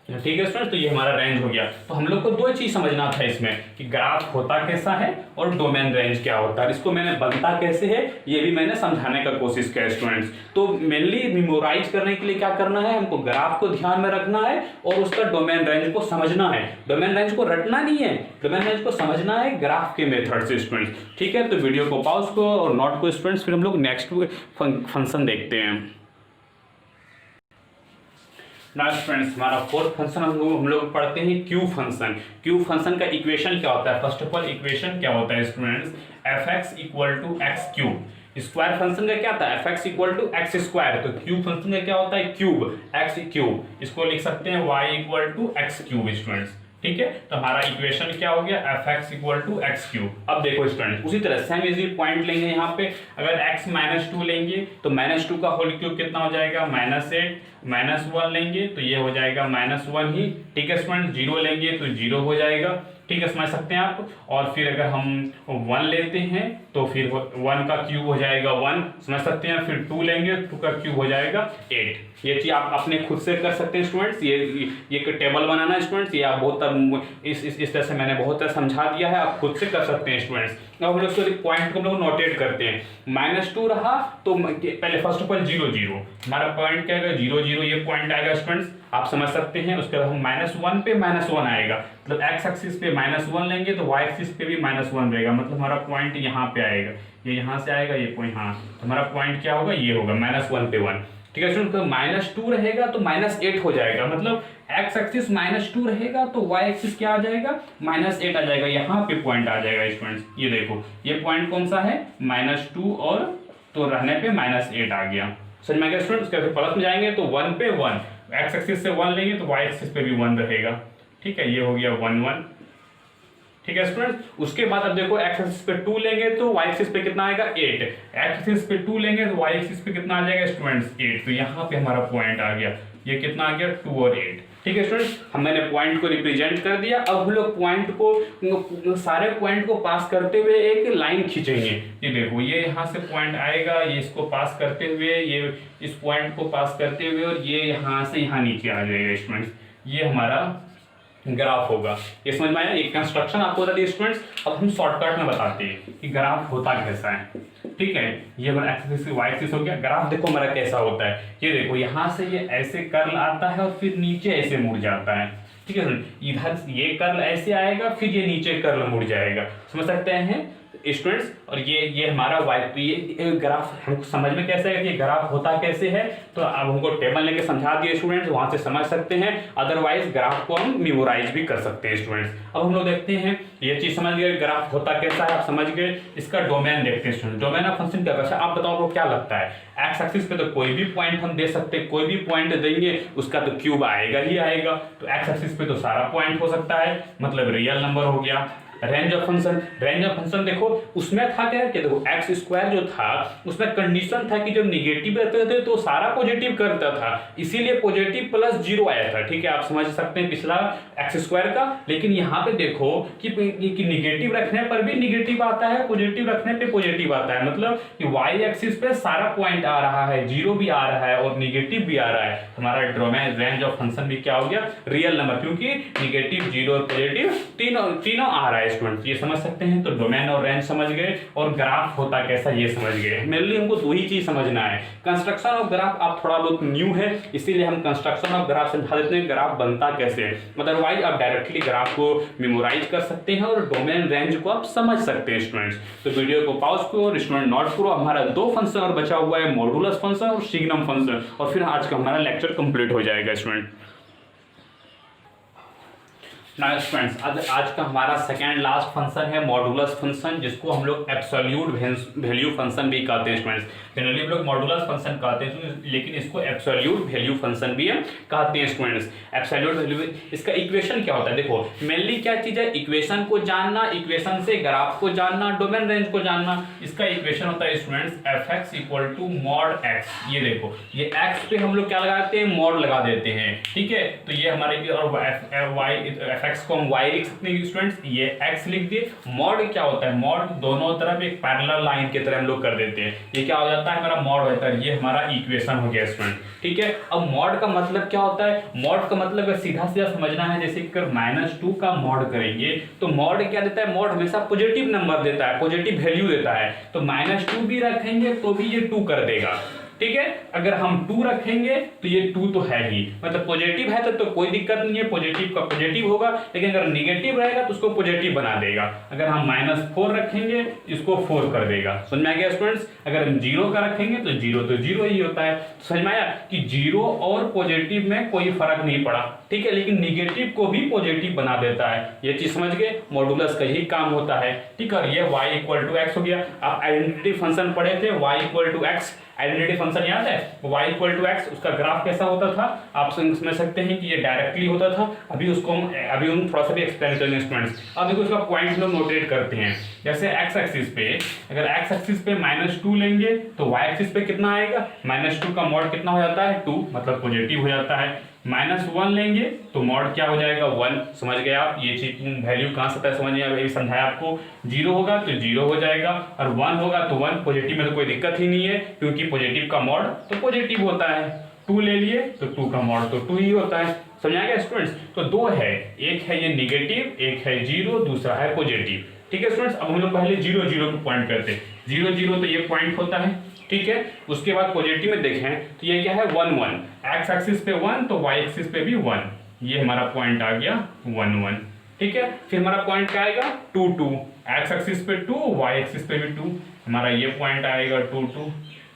ठीक है स्टूडेंट्स। तो ये हमारा रेंज हो गया। तो हम लोग को दो चीज समझना था इसमें कि ग्राफ होता कैसा है और डोमेन रेंज क्या होता है। इसको मैंने बनता कैसे है ये भी मैंने समझाने का कोशिश किया स्टूडेंट्स। तो मेनली मेमोराइज करने के लिए क्या करना है, हमको ग्राफ को ध्यान में रखना है और उसका डोमेन रेंज को समझना है। डोमेन रेंज को रटना नहीं है, डोमेन रेंज को समझना है ग्राफ के मेथड से स्टूडेंट्स, ठीक है। तो वीडियो को पॉज को और नोट को स्टूडेंट्स, फिर हम लोग नेक्स्ट फंक्शन देखते हैं। नाइस फ्रेंड्स, हमारा फोर्थ फंक्शन हम लोग पढ़ते हैं क्यू फंक्शन। क्यू फंक्शन का इक्वेशन क्या होता है? फर्स्ट ऑफ ऑल इक्वेशन क्या होता है students? F x equal to x cube. Square function का क्या था? F x equal to x square. तो क्यूब फंक्शन का क्या होता है? Cube, x cube. इसको लिख सकते हैं y equal to x cube students, ठीक है। तो हमारा इक्वेशन क्या हो गया? F x equal to x cube. अब देखो स्टूडेंट, उसी तरह सेम इजी पॉइंट लेंगे यहाँ पे। अगर x माइनस टू लेंगे तो माइनस टू का होल क्यूब कितना हो जाएगा? -8, -1 लेंगे तो ये हो जाएगा -1 ही, ठीक है स्टूडेंट। 0 लेंगे तो 0 हो जाएगा, ठीक है, समझ सकते हैं आप। और फिर अगर हम 1 लेते हैं तो फिर 1 का क्यूब हो जाएगा 1, समझ सकते हैं। फिर 2 लेंगे, 2 का क्यूब हो जाएगा 8। ये चीज आप अपने खुद से कर सकते हैं स्टूडेंट्स। ये एक टेबल बनाना स्टूडेंट्स, ये आप बहुत इस तरह से मैंने बहुत समझा दिया है, आप खुद से कर सकते हैं स्टूडेंट्स। अब हम लोग पॉइंट को हम लोग नोटेट करते हैं। -2 रहा तो पहले फर्स्ट ऑफ ऑल 0 0, हमारा पॉइंट क्या आएगा? 0 0 ये पॉइंट आएगा स्टूडेंट्स, आप समझ सकते हैं। उसके बाद हम -1 पे -1 आएगा, मतलब एक्स एक्सिस पे -1 लेंगे तो वाई एक्सिस पे भी -1 रहेगा, मतलब हमारा पॉइंट यहाँ पे आएगा, ये यहाँ से आएगा ये पॉइंट, हाँ। तो हमारा पॉइंट क्या होगा? ये होगा -1 पे 1, ठीक है स्टूडेंट। तो -2 रहेगा तो -8 हो जाएगा, मतलब एक्स एक्सिस -2 रहेगा तो वाई एक्सिस क्या आ जाएगा? -8 आ जाएगा, यहाँ पे पॉइंट आ जाएगा स्टूडेंट्स। ये देखो ये पॉइंट कौन सा है? -2 और तो रहने पे -8 आ गया, समझ में आ गया स्टूडेंट्स। उसके प्लस में जाएंगे तो 1 पे 1, एक्स एक्सिस से 1 लेंगे तो वाई एक्सिस पे भी 1 रहेगा, ठीक है। ये हो गया 1 1, ठीक है स्टूडेंट्स। उसके बाद अब देखो एक्स एक्सिस पे 2 लेंगे तो वाई एक्सिस पे कितना आएगा? 8। एक्स एक्सिस पे 2 लेंगे तो वाई एक्सिस पे कितना आ जाएगा स्टूडेंट्स? 8। तो यहाँ पे हमारा पॉइंट आ गया, ये कितना आ गया? 2 और 8, ठीक है स्टूडेंट्स। मैंने पॉइंट को रिप्रेजेंट कर दिया। अब हम लोग पॉइंट को, सारे पॉइंट को पास करते हुए एक लाइन खींचेंगे। ये देखो ये यहाँ से पॉइंट आएगा, ये इसको पास करते हुए, ये इस पॉइंट को पास करते हुए, और ये यहाँ से यहाँ नीचे आ जाएगा स्टूडेंट्स। ये हमारा ग्राफ होगा। ये समझ में आया? एक कंस्ट्रक्शन आपको बता दिया स्टूडेंट्स। अब हम शॉर्टकट में बताते हैं कि ग्राफ होता कैसा है, ठीक है। ये हमारा एक्स एक्सिस वाई एक्सिस हो गया। ग्राफ देखो हमारा कैसा होता है, ये देखो यहाँ से ये ऐसे कर्ल आता है और फिर नीचे ऐसे मुड़ जाता है, ठीक है। इधर ये कर्ल ऐसे आएगा, फिर ये नीचे कर्ल मुड़ जाएगा, समझ सकते हैं स्टूडेंट्स। और ये हमारा ये ग्राफ हमको समझ में कैसे है कि ये ग्राफ होता कैसे है, तो अब हमको टेबल लेके समझा दिए स्टूडेंट्स, वहां से समझ सकते हैं। अदरवाइज ग्राफ को हम मेमोराइज भी कर सकते हैं स्टूडेंट्स। अब हम लोग देखते हैं, ये चीज समझ गए ग्राफ होता कैसा है, आप समझ गए। इसका डोमेन देखते हैं स्टूडेंट, डोमेन ऑफ फंक्शन क्या है? आप बताओ आपको क्या लगता है? एक्स एक्सिस पे तो कोई भी पॉइंट हम दे सकते हैं, कोई भी पॉइंट देंगे उसका तो क्यूब आएगा ही आएगा। तो एक्स एक्सिस पे तो सारा पॉइंट हो सकता है, मतलब रियल नंबर हो गया। Range of function, range of function देखो उसमें था क्या कि देखो एक्स स्क्वायर जो था उसमें कंडीशन था कि जब निगेटिव रहते थे तो सारा पॉजिटिव करता था, इसीलिए पॉजिटिव प्लस 0 आया था, ठीक है। आप समझ सकते हैं पिछला एक्स स्क्वायर का। लेकिन यहाँ पे देखो कि निगेटिव रखने पर भी निगेटिव आता है, पॉजिटिव रखने पे पॉजिटिव आता है, मतलब कि वाई एक्सिस पे सारा पॉइंट आ रहा है, 0 भी आ रहा है और निगेटिव भी आ रहा है। हमारा डोमेन रेंज ऑफ फंक्शन भी क्या हो गया? रियल नंबर, क्योंकि निगेटिव, 0 और पॉजिटिव तीनों आ रहा है स्टूडेंट्स। ये समझ सकते हैं। तो डोमेन और रेंज समझ गए और ग्राफ होता कैसा ये समझ गए। मेनली हमको दो ही चीज समझना है, कंस्ट्रक्शन ऑफ ग्राफ आप थोड़ा बहुत न्यू है इसीलिए हम कंस्ट्रक्शन ऑफ ग्राफ समझा देते हैं, ग्राफ बनता कैसे है। अदरवाइज आप डायरेक्टली ग्राफ को मेमोराइज कर सकते हैं और डोमेन रेंज को आप समझ सकते हैं स्टूडेंट्स। तो वीडियो को पॉज करो और स्टूडेंट नोट करो। हमारा 2 फंक्शन और बचा हुआ है, मॉडुलस फंक्शन और सिग्नम फंक्शन, और फिर आज का हमारा लेक्चर कंप्लीट हो जाएगा स्टूडेंट। नाइस फ्रेंड्स, आज का हमारा सेकेंड लास्ट फंक्शन है मॉडुलस फंक्शन, जिसको हम लोग एब्सोल्यूट वैल्यू फंक्शन भी कहते हैं स्टूडेंट्स। जनरली हम लोग मॉडुलस फंक्शन कहते हैं, लेकिन इसको एब्सोल्यूट वैल्यू फंक्शन भी कहते हैं स्टूडेंट्स। एब्सोल्यूट वैल्यू, इसका इक्वेशन क्या होता है? देखो मेनली क्या चीज़ है, इक्वेशन को जानना, इक्वेशन से ग्राफ को जानना, डोमेन रेंज को जानना। इसका इक्वेशन होता है students f x equal to mod x. ये देखो, ये एक्स पे हम लोग क्या लगाते हैं, मॉड लगा देते हैं, ठीक है। तो ये हमारे एफ एक्स को हम वाई लिख सकते हैं स्टूडेंट्स, ये एक्स लिख दिए। मॉड क्या होता है, मॉड दोनों तरफ एक पैरेलल लाइन की तरह हम लोग कर देते हैं, ये क्या हो जाता है हमारा मॉड होता है। ये हमारा इक्वेशन हो गया स्टूडेंट, ठीक है। अब मॉड का मतलब क्या होता है, मॉड का मतलब सीधा सीधा समझना है, जैसे कि -2 का मॉड करेंगे तो मॉड क्या देता है, मॉड हमेशा पॉजिटिव नंबर देता है, पॉजिटिव वैल्यू देता है। तो -2 भी रखेंगे तो भी ये 2 कर देगा, ठीक है। अगर हम 2 रखेंगे तो ये 2 तो है ही, मतलब पॉजिटिव है तो कोई दिक्कत नहीं है, पॉजिटिव का पॉजिटिव होगा। लेकिन अगर निगेटिव रहेगा तो उसको पॉजिटिव बना देगा। अगर हम -4 रखेंगे इसको 4 कर देगा। समझ में आ गया स्टूडेंट्स? अगर हम 0 का रखेंगे तो 0 ही होता है। समझ में आया कि 0 और पॉजिटिव में कोई फर्क नहीं पड़ा, ठीक है। लेकिन निगेटिव को भी पॉजिटिव बना देता है। ये चीज समझ गए, मॉडुलस का यही काम होता है, ठीक है। ये y इक्वल टू एक्स हो गया। आप आइडेंटिटी फंक्शन पढ़े थे, y equal to x, identity function याद है, y इक्वल टू एक्स, उसका ग्राफ कैसा होता था आप समझ सकते हैं कि ये डायरेक्टली होता था। अभी हम थोड़ा सा भी एक्सप्लेन करेंगे स्टूडेंट्स। अब देखो इसका पॉइंट लोग नोटेट करते हैं, जैसे एक्स एक्सिस पे, अगर एक्स एक्सिस पे -2 लेंगे तो y एक्सिस पे कितना आएगा, -2 का मॉड कितना हो जाता है 2, मतलब पॉजिटिव हो जाता है। -1 लेंगे तो मॉड क्या हो जाएगा 1। समझ गए आप, ये चीज वैल्यू कहाँ से समझ में अभी समझाया आपको। 0 होगा तो 0 हो जाएगा, और 1 होगा तो 1। पॉजिटिव में तो कोई दिक्कत ही नहीं है, क्योंकि पॉजिटिव का मॉड तो पॉजिटिव होता है। 2 ले लिए तो 2 का मॉड तो 2 ही होता है। समझ आ गया स्टूडेंट्स? तो 2 है, एक है ये निगेटिव, एक है 0, दूसरा है पॉजिटिव, ठीक है स्टूडेंट्स। अब हम लोग पहले 0 0 को पॉइंट करते हैं। 0 0 तो ये पॉइंट होता है, ठीक है। उसके बाद पॉजिटिव में देखें तो ये क्या है 1 1, एक्स एक्सिस पे 1 तो वाई एक्सिस पे भी 1, ये हमारा पॉइंट आ गया 1 1, ठीक है। फिर हमारा पॉइंट क्या आएगा 2 2, एक्स एक्सिस पे 2, वाई एक्सिस पे भी 2, हमारा ये पॉइंट आएगा 2 2,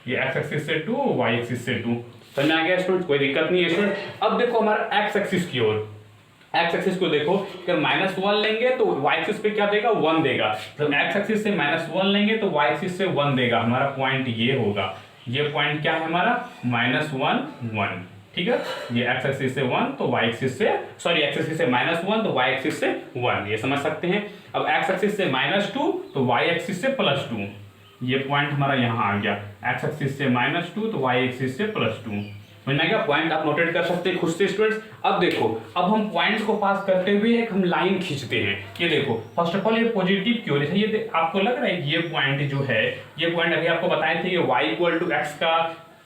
ये एक्स एक्सिस से 2, वाई एक्सिस से 2। समझ में आ गया स्टूडेंट? कोई दिक्कत नहीं है स्टूडेंट। अब देखो हमारा एक्स एक्सिस की ओर, एक्स एक्सिस को देखो, अगर -1 लेंगे तो वाई एक्सिस पे क्या देगा 1 देगा। तो एक्स एक्सिस से -1 लेंगे तो वाई एक्सिस से 1 देगा। हमारा पॉइंट ये होगा, ये पॉइंट क्या है हमारा -1 1, ठीक है। ये एक्स एक्सिस से 1 तो वाई एक्सिस से, सॉरी एक्स एक्सिस से -1 तो वाई एक्सिस से 1, ये समझ सकते हैं। अब एक्स एक्सिस से -2 तो वाई एक्सिस से +2, ये पॉइंट हमारा यहाँ आ गया। एक्स एक्सिस से -2 तो वाई एक्सिस से +2। समझ में आ गया? पॉइंट आप नोटेट कर सकते हैं खुद से स्टूडेंट्स। अब देखो, अब हम पॉइंट्स को पास करते हुए एक हम लाइन खींचते हैं। ये देखो, फर्स्ट ऑफ ऑल ये पॉजिटिव क्यों है, ये आपको लग रहा है ये पॉइंट जो है, ये पॉइंट अभी आपको बताए थे, ये y इक्वल टू एक्स का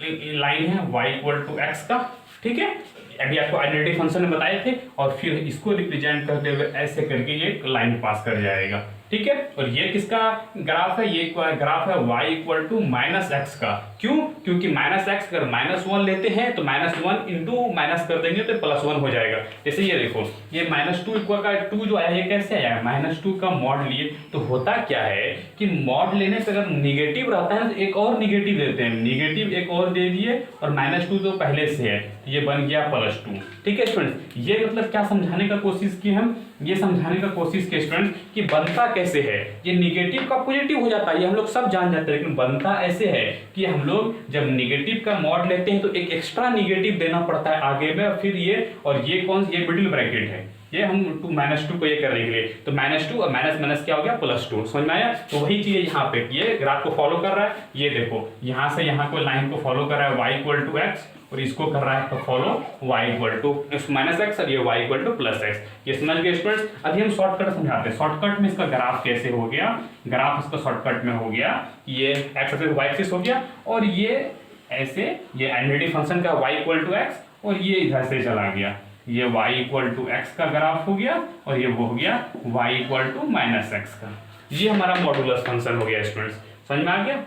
लाइन है, y इक्वल टू एक्स का, ठीक है। अभी आपको आइडेंटिटी फंक्शन में बताए थे, और फिर इसको रिप्रेजेंट करते हुए ऐसे करके ये लाइन पास कर जाएगा, ठीक है। और ये किसका ग्राफ है, ये ग्राफ है y इक्वल टू -x का। क्यों? क्योंकि -x अगर -1 लेते हैं तो -1 इंटू माइनस कर देंगे तो +1 हो जाएगा। जैसे ये देखो, ये -2 इक्वल का 2 जो आया ये कैसे आया, -2 का मॉड लिए। तो होता क्या है कि मॉड लेने से अगर निगेटिव रहता है तो एक और निगेटिव देते हैं, निगेटिव एक और दे दिए, और -2 तो पहले से है, ये बन गया +2, ठीक है स्टूडेंट्स। ये मतलब क्या समझाने का कोशिश की हम, ये समझाने का कोशिश की स्टूडेंट कि बनता कैसे है, ये निगेटिव का पॉजिटिव हो जाता है, ये हम लोग सब जान जाते हैं। लेकिन बनता ऐसे है कि हम लोग जब निगेटिव का मॉड लेते हैं तो एक एक्स्ट्रा निगेटिव देना पड़ता है आगे में, और फिर ये, और ये कौन, ये मिडिल ब्रैकेट है, ये हम -2 को ये करने के लिए, तो -2 और माइनस क्या हो गया +2। समझ में आया? तो वही चीज यहाँ पे ये ग्राफ को फॉलो कर रहा है। ये देखो, यहाँ से यहाँ को लाइन को फॉलो कर रहा है y इक्वल टू एक्स, और इसको कर रहा है तो follow y equal to -x, और ये y इक्वल टू +x। ये समझ गए स्टूडेंट्स? अभी हम शॉर्टकट समझाते हैं। शॉर्टकट में इसका ग्राफ कैसे हो गया, ग्राफ इसका शॉर्टकट में हो गया, ये x एक्सिस y एक्सिस हो गया, और ये ऐसे, ये आइडेंटिटी फंक्शन का y इक्वल टू एक्स, और ये इधर से चला गया, ये y इक्वल टू एक्स का ग्राफ हो गया, और ये वो हो गया y इक्वल टू -x का। ये हमारा मॉडुलस फंक्शन हो गया स्टूडेंट्स। समझ में आ गया?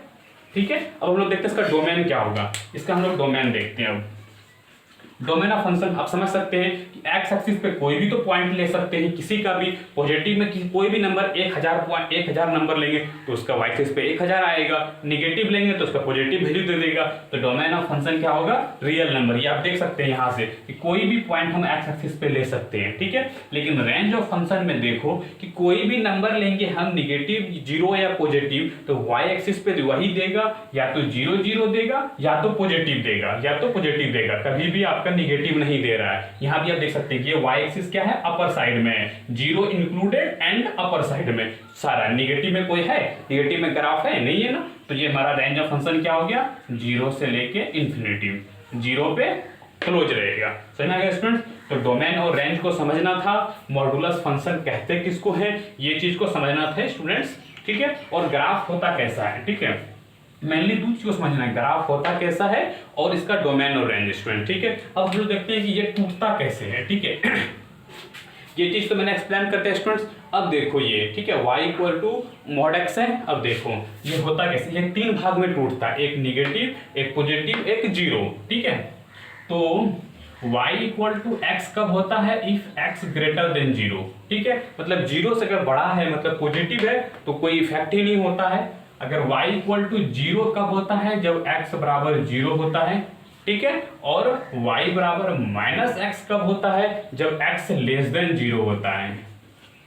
ठीक है। अब हम लोग देखते हैं इसका डोमेन क्या होगा, इसका हम लोग डोमेन देखते हैं। अब डोमेन ऑफ फंक्शन आप समझ सकते हैं कि एक्स एक्सिस पे कोई भी तो पॉइंट ले सकते हैं, किसी का भी पॉजिटिव में कोई भी नंबर 1000 नंबर लेंगे तो उसका वाई एक्सिस पे 1000 आएगा, निगेटिव लेंगे तो उसका पॉजिटिव वैल्यू दे देगा। तो डोमेन ऑफ फंक्शन क्या होगा, रियल नंबर। ये आप देख सकते हैं यहाँ से कि कोई भी पॉइंट हम एक्स एक्सिस पे ले सकते हैं, ठीक है। लेकिन रेंज ऑफ फंक्शन में देखो कि कोई भी नंबर लेंगे हम निगेटिव, जीरो या पॉजिटिव, तो वाई एक्सिस पे वही देगा, या तो 0 0 देगा या तो पॉजिटिव देगा, कभी भी आपका निगेटिव नहीं दे रहा है। यहां भी आप देख सकते हैं कि ये वाई एक्सिस क्या है, अपर साइड में है, 0 इंक्लूडेड एंड अपर साइड में सारा। निगेटिव में कोई है, निगेटिव में ग्राफ है नहीं है ना, तो ये हमारा रेंज ऑफ फंक्शन क्या हो गया, 0 से लेके इंफिनिटी, 0 पे क्लोज रहेगा। समझ आ गया स्टूडेंट्स। तो डोमेन और रेंज को समझना था, मॉडुलस फंक्शन कहते किसको है, ये चीज को समझना था स्टूडेंट्स, ठीक है। और ग्राफ होता कैसा है, ठीक है, मेनली दो चीज को समझना है, ग्राफ होता कैसा है और इसका डोमेन और रेंज स्टूडेंट, ठीक है। अब हम लोग देखते हैं कि ये टूटता कैसे है, ठीक है। ये चीज तो मैंने एक्सप्लेन करते हैं स्टूडेंट्स। अब देखो ये, ठीक है, y equal to mod x है। अब देखो ये होता कैसे, ये 3 भाग में टूटता है, एक निगेटिव, एक पॉजिटिव, एक जीरो, ठीक है। तो y इक्वल टू एक्स कब होता है, इफ x ग्रेटर देन 0, ठीक है। मतलब 0 से अगर बड़ा है, मतलब पॉजिटिव है, तो कोई इफेक्ट ही नहीं होता है। अगर y इक्वल टू 0 कब होता है, जब x बराबर 0 होता है, ठीक है। और y बराबर माइनस एक्स कब होता है, जब x लेस देन 0 होता है,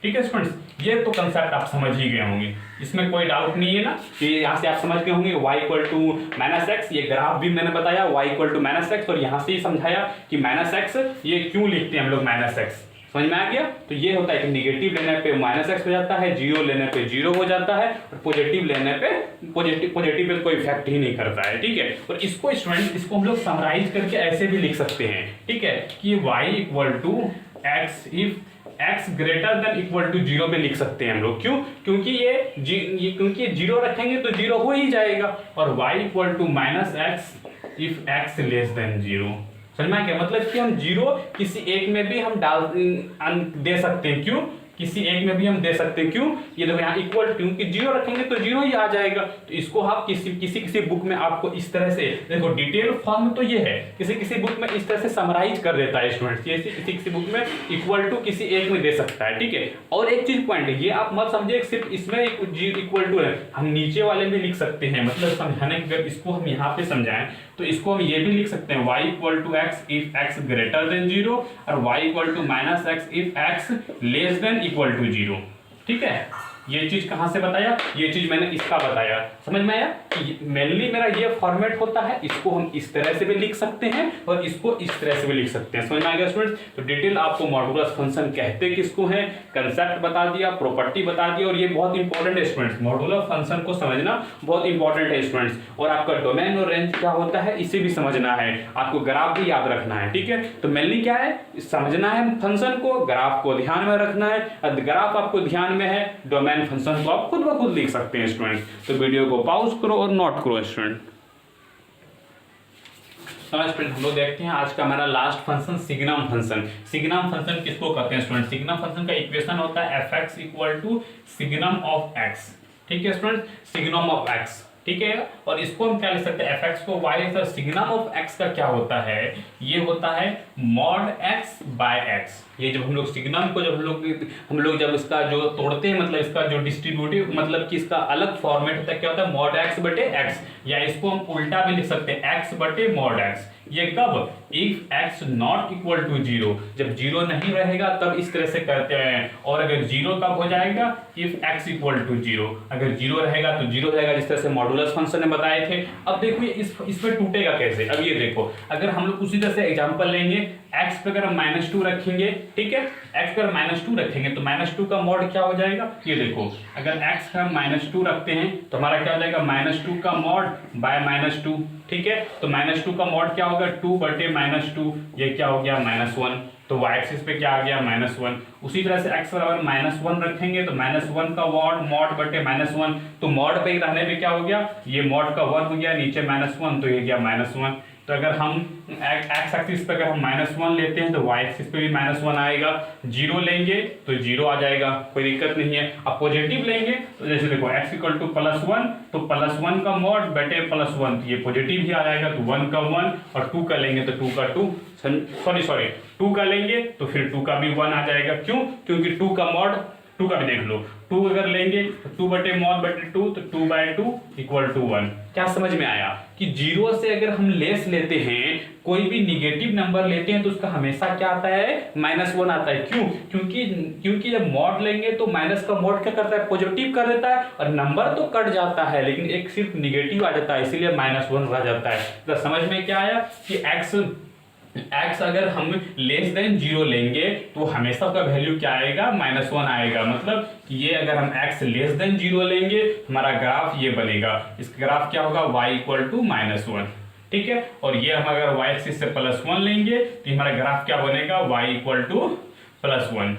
ठीक है स्टूडेंट्स। ये तो कंसेप्ट आप समझ ही गए होंगे, इसमें कोई डाउट नहीं है ना, कि यहाँ से आप समझ गए होंगे y equal to minus x. ये ग्राफ भी मैंने बताया y equal to minus x, और यहाँ से ही समझाया कि माइनस एक्स ये क्यों लिखते हैं हम लोग माइनस एक्स, समझ में आ गया। तो ये होता है कि निगेटिव लेने पे माइनस एक्स हो जाता है, 0 लेने पे 0 हो जाता है, और पॉजिटिव लेने पे पॉजिटिव पे कोई इफेक्ट ही नहीं करता है, ठीक है। और इसको स्टूडेंट, इसको हम लोग समराइज करके ऐसे भी लिख सकते हैं, ठीक है, कि y equal to x if x greater than equal to 0 पे लिख सकते हैं हम लोग। क्यों, क्योंकि क्योंकि 0 रखेंगे तो 0 हो ही जाएगा। और y equal to minus x if x less than 0। समझ में क्या मतलब, कि हम 0 किसी एक में भी हम दे सकते हैं। क्यों, किसी एक में भी हम दे सकते हैं। क्यों, ये देखो यहाँ इक्वल, क्योंकि 0 रखेंगे तो 0 ही आ जाएगा। तो इसको आप किसी बुक में आपको इस तरह से देखो, डिटेल फॉर्म तो ये है, किसी बुक में इस तरह से समराइज कर देता है स्टूडेंट्स, ये किसी बुक में इक्वल टू किसी एक में दे सकता है, ठीक है। और एक चीज पॉइंट है, ये आप मत समझिए सिर्फ इसमें इक्वल टू है, हम नीचे वाले में लिख सकते हैं। मतलब समझाने के अगर इसको हम यहाँ पे समझाएं तो इसको हम ये भी लिख सकते हैं, y equal to x if x greater than 0, और y equal to minus x if x less than equal to 0, ठीक है। ये चीज कहां से बताया, ये चीज मैंने इसका बताया, समझ में आया कि मेनली मेरा ये फॉर्मेट होता है। इसको हम इस तरह से भी लिख सकते हैं और इसको इस तरह से भी लिख सकते हैं, समझ में आ गया स्टूडेंट्स। तो डिटेल आपको मॉडुलस फंक्शन कहते किसको है, कंसेप्ट बता दिया, प्रॉपर्टी बता दी, और ये बहुत इंपॉर्टेंट है स्टूडेंट्स, मॉडुलस फंक्शन को समझना बहुत इंपॉर्टेंट है स्टूडेंट्स। और आपका डोमेन और रेंज क्या होता है इसे भी समझना है, आपको ग्राफ भी याद रखना है, ठीक है। तो मेनली क्या है, समझना है फंक्शन को, ग्राफ को ध्यान में रखना है। ग्राफ आपको ध्यान में है, डोमेन फंक्शन को आप खुद ब खुद लिख सकते हैं स्टूडेंट। तो वीडियो को पॉज करो और नोट करो स्टूडेंट। स्टूडेंट हम लोग देखते हैं आज का हमारा last function, signum function. Signum function किसको कहते हैं स्टूडेंट, सिग्नम फंक्शन का इक्वेशन होता है f x equal to signum of x, ठीक है स्टूडेंट, सिग्नम ऑफ एक्स, ठीक है। और इसको हम क्या लिख सकते हैं, एफ एक्स को वाई, सिग्नम ऑफ एक्स का क्या होता है, ये होता है मॉड एक्स बाय एक्स। ये जब हम लोग सिग्नम को हम लोग जब इसका जो तोड़ते हैं, मतलब इसका जो डिस्ट्रीब्यूटिव, मतलब कि इसका अलग फॉर्मेट होता है, क्या होता है मॉड एक्स बटे एक्स, या इसको हम उल्टा भी लिख सकते हैं एक्स बटे मॉड एक्स। ये कब, if x not equal to 0, जब 0 नहीं रहेगा तब इस तरह से करते हैं। और अगर 0 कब हो जाएगा, इफ x इक्वल टू 0, अगर 0 रहेगा तो 0 रहेगा, जिस तरह से मॉडुलस फंक्शन ने बताए थे। अब देखो इस पे टूटेगा कैसे, अब ये देखो, अगर हम लोग उसी तरह से एग्जांपल लेंगे, x पे अगर हम -2 रखेंगे, ठीक है, x पर -2 रखेंगे तो -2 का मॉड क्या हो जाएगा, ये देखो, अगर x का -2 रखते हैं तो हमारा क्या हो जाएगा, -2 का मॉड बाय -2, ठीक है। तो -2 का मॉड क्या होगा, 2 बटे -2, ये क्या हो गया -1। तो y एक्सिस पे क्या आ गया -1। उसी तरह से x बराबर -1 रखेंगे तो -1 का मॉड बटे -1, तो मॉड पे रहने पे क्या हो गया, ये मॉड का वर्ग हो गया, नीचे -1 तो ये गया -1। तो अगर हम एक्स एक्सिस पे अगर हम -1 लेते हैं तो वाई एक्सिस पे भी -1 आएगा, 0 लेंगे तो 0 आ जाएगा, कोई दिक्कत नहीं है। अब पॉजिटिव लेंगे तो जैसे देखो x इक्वल टू +1 तो +1 का मॉड बटे +1 तो ये पॉजिटिव ही आ जाएगा, तो 1 का 1 और 2 का लेंगे तो 2 का 2 सॉरी 2 का लेंगे तो फिर 2 का भी 1 आ जाएगा। क्यों? क्योंकि 2 का मॉड 2 का भी देख लो, 2 अगर लेंगे तो 2 बटे मॉड बटे 2 तो 2/2 इक्वल टू 1। क्या समझ में आया कि 0 से अगर हम लेस लेते हैं, कोई भी निगेटिव नंबर लेते हैं तो उसका हमेशा क्या आता है? -1 आता है। क्यों? क्योंकि जब मॉड लेंगे तो माइनस का मॉड क्या करता है? पॉजिटिव कर देता है और नंबर तो कट जाता है लेकिन एक सिर्फ निगेटिव आ जाता है, इसीलिए -1 रह जाता है। तो समझ में क्या आया कि x अगर हम लेस देन 0 लेंगे तो हमेशा का वैल्यू क्या आएगा? -1 आएगा। मतलब कि ये अगर हम x लेस देन 0 लेंगे हमारा ग्राफ ये बनेगा, इसका ग्राफ क्या होगा? y इक्वल टू -1, ठीक है। और ये हम अगर y एक्सिस से +1 लेंगे तो हमारा ग्राफ क्या बनेगा? y इक्वल टू +1,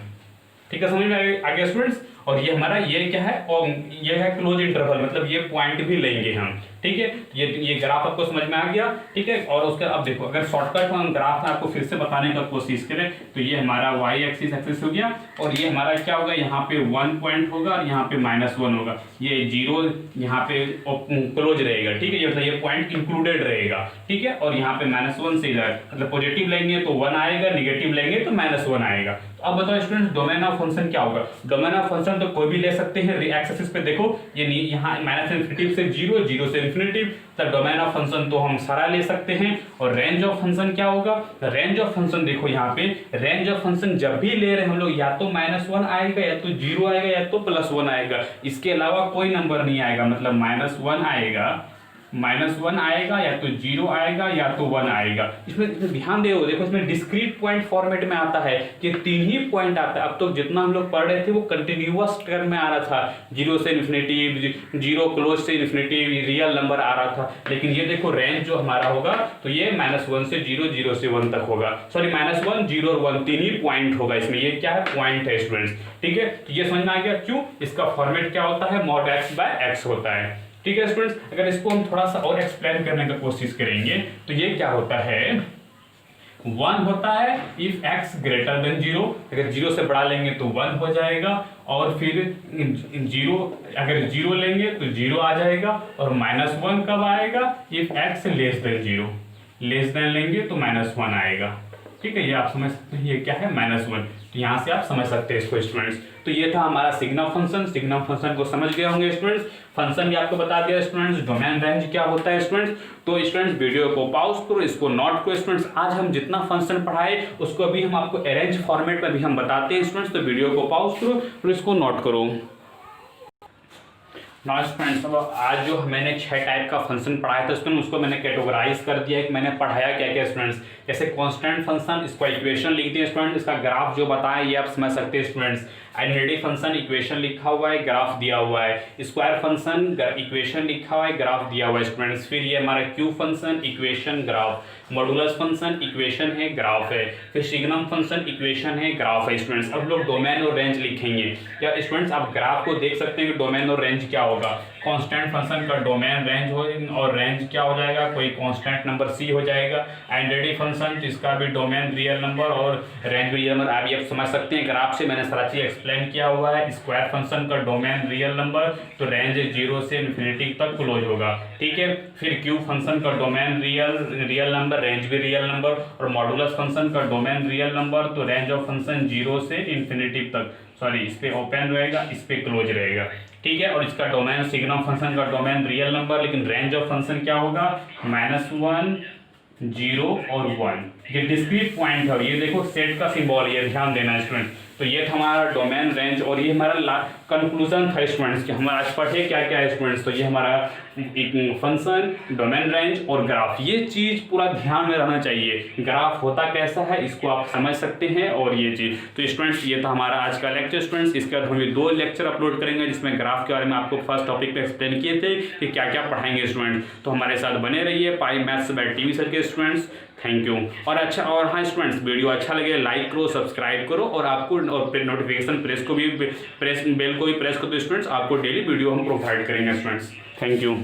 ठीक है। समझ में आ गया स्टूडेंट्स? और ये हमारा ये क्या है? और ये है क्लोज इंटरवल, मतलब ये पॉइंट भी लेंगे हम, ठीक है। ये ग्राफ आपको समझ में आ गया, ठीक है। और उसका अब देखो अगर शॉर्टकट हम ग्राफ आपको फिर से बताने का कोशिश करें तो ये हमारा y एक्सिस हो गया और ये हमारा क्या होगा? यहाँ पे 1 पॉइंट होगा और यहाँ पे -1 होगा, ये 0 यहाँ पे क्लोज रहेगा, ठीक है। ये मतलब ये पॉइंट इंक्लूडेड रहेगा, ठीक है। और यहाँ पे -1 से इधर मतलब पॉजिटिव लेंगे तो 1 आएगा, निगेटिव लेंगे तो -1 आएगा। तो अब बताओ स्टूडेंट्स डोमेन ऑफ फंक्शन क्या होगा? डोमेन ऑफ फंक्शन तो कोई भी ले सकते हैं। एक्स एक्सिस पे देखो ये यहाँ -∞ से 0, 0 से इन्फिनिटी, तो डोमेन ऑफ फंक्शन तो हम सारा ले सकते हैं। और रेंज ऑफ फंक्शन क्या होगा? रेंज ऑफ फंक्शन देखो यहाँ पे रेंज ऑफ फंक्शन जब भी ले रहे हैं हम लोग या तो -1 आएगा या तो 0 आएगा या तो +1 आएगा, इसके अलावा कोई नंबर नहीं आएगा। मतलब -1 आएगा या तो 0 आएगा या तो 1 आएगा। इसमें ध्यान दो, देखो इसमें डिस्क्रीट पॉइंट फॉर्मेट में आता है कि 3 ही पॉइंट आता है। अब तो जितना हम लोग पढ़ रहे थे वो कंटिन्यूअस टर्म में आ रहा था, 0 से इन्फिनिटी, 0 क्लोज से इन्फिनिटी, रियल नंबर आ रहा था। लेकिन ये देखो रेंज जो हमारा होगा तो ये -1 से 0, 0 से 1 तक होगा। सॉरी -1, 0 और 1 3 ही पॉइंट होगा इसमें। ये क्या है? पॉइंट है स्टूडेंट्स, ठीक है। तो ये समझ में आ गया क्यों इसका फॉर्मेट क्या होता है? mod x/x होता है, ठीक है स्टूडेंट्स। अगर इसको हम थोड़ा सा और एक्सप्लेन करने की कोशिश करेंगे तो ये क्या होता है? 1 होता है इफ x ग्रेटर देन 0, अगर 0 से बड़ा लेंगे तो 1 हो जाएगा। और फिर 0 अगर 0 लेंगे तो 0 आ जाएगा। और -1 कब आएगा? If x less than 0, less than लेंगे तो -1 आएगा, ठीक है। ये आप समझ सकते हैं ये क्या है? -1। तो यहाँ से आप समझ सकते हैं इसको स्टूडेंट्स। तो ये था हमारा सिग्नम फंक्शन। सिग्नम फंक्शन को समझ गए होंगे स्टूडेंट्स। फंक्शन भी आपको बता दिया स्टूडेंट्स। डोमेन रेंज क्या होता है स्टूडेंट्स। तो स्टूडेंट्स वीडियो को पॉज करो, इसको नोट करो स्टूडेंट्स। आज हम जितना फंक्शन पढ़ाए उसको अभी हम आपको अरेंज फॉर्मेट में भी हम बताते हैं स्टूडेंट्स। तो वीडियो को पॉज करो और इसको नोट करो। नॉइस फ्रेंड्स, अब आज जो मैंने 6 टाइप का फंक्शन पढ़ाया था स्टूडेंट उसको मैंने कैटेगराइज कर दिया है कि मैंने पढ़ाया क्या क्या स्टूडेंट्स। जैसे कांस्टेंट फंक्शन, इसको इक्वेशन लिख दिए स्टूडेंट, इसका ग्राफ जो बताया ये आप समझ सकते हैं स्टूडेंट्स। आइडेंटिटी फंक्शन इक्वेशन लिखा हुआ है, ग्राफ दिया हुआ है। स्क्वायर फंक्शन इक्वेशन लिखा हुआ है, ग्राफ दिया हुआ है स्टूडेंट्स। फिर ये हमारा cube function equation graph, modulus function equation है ग्राफ है, फिर सिग्नम फंक्शन इक्वेशन है ग्राफ है स्टूडेंट्स। अब लोग डोमेन और रेंज लिखेंगे। क्या स्टूडेंट्स आप ग्राफ को देख सकते हैं कि डोमेन और रेंज क्या होगा। कांस्टेंट फंक्शन का डोमेन रेंज हो और रेंज क्या हो जाएगा? कोई कांस्टेंट नंबर सी हो जाएगा। आइडेंटिटी फंक्शन जिसका भी डोमेन रियल नंबर और रेंज रियल नंबर, आप ये समझ सकते हैं ग्राफ से मैंने सारा चीज एक्सप्लेन किया हुआ है। स्क्वायर फंक्शन का डोमेन रियल नंबर तो रेंज 0 से इन्फिनिटी तक क्लोज होगा, ठीक है। फिर क्यूब फंक्शन का डोमेन रियल नंबर, रेंज भी रियल नंबर। और मॉडुलस फंक्शन का डोमेन रियल नंबर तो रेंज ऑफ फंक्शन 0 से इन्फिनिटी तक, सॉरी इस पे ओपन रहेगा, इस पे क्लोज रहेगा, ठीक है। और इसका डोमेन सिग्नम फंक्शन का डोमेन रियल नंबर, लेकिन रेंज ऑफ फंक्शन क्या होगा? -1, 0 और 1। ये डिस्क्रीट पॉइंट है। ये देखो सेट का सिंबल, ये ध्यान देना स्टूडेंट। तो ये था हमारा डोमेन रेंज और ये हमारा कंक्लूजन था स्टूडेंट्स कि हम आज पढ़े क्या क्या है स्टूडेंट्स। तो ये हमारा फंक्शन, डोमेन रेंज और ग्राफ, ये चीज़ पूरा ध्यान में रहना चाहिए। ग्राफ होता कैसा है इसको आप समझ सकते हैं और ये चीज़। तो स्टूडेंट्स ये था हमारा आज का लेक्चर स्टूडेंट्स। इसके बाद हम ये 2 लेक्चर अपलोड करेंगे जिसमें ग्राफ के बारे में आपको फर्स्ट टॉपिक पे एक्सप्लेन किए थे कि क्या क्या पढ़ाएंगे स्टूडेंट्स। तो हमारे साथ बने रहिए पाई मैथ्स बाय टीवी सर के स्टूडेंट्स। Thank you. और अच्छा, और हाँ स्टूडेंट्स वीडियो अच्छा लगे लाइक करो, सब्सक्राइब करो और आपको और नोटिफिकेशन प्रेस को भी बेल को भी प्रेस करो तो स्टूडेंट्स आपको डेली वीडियो हम प्रोवाइड करेंगे स्टूडेंट्स। Thank you.